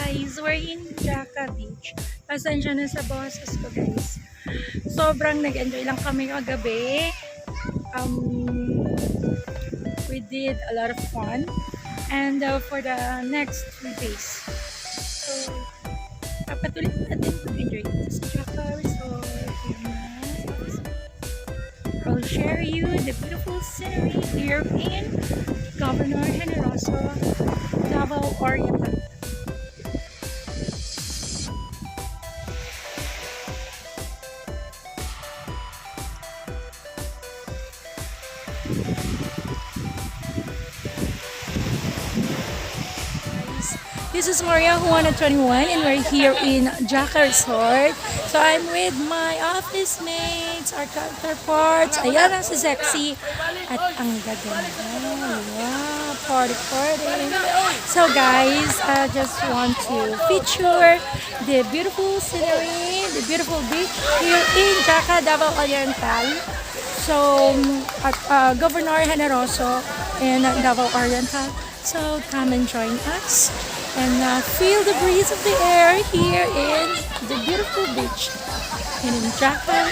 guys, we're in Jakka Beach. Pasensya na sa boses ko guys. Sobrang nag-enjoy lang kami kagabi. We did a lot of fun. And for the next 3 days. So, papatuloy natin mag-enjoy dito sa Jakka Resort. I'll share you the beautiful scenery here in Governorgeneroso, Davaooriental. This is Maria Juana 21 and we're here in Jakka Resort. So I'm with my office mates, our counterparts. Ayan ang si Sexy at ang gaganda. Wow, party. So guys, I just want to feature the beautiful scenery, the beautiful beach here in Jakka, Davaooriental. So at Governorgeneroso in Davaooriental. So come and join us and feel the breeze of the air here in the beautiful beach in Jakka.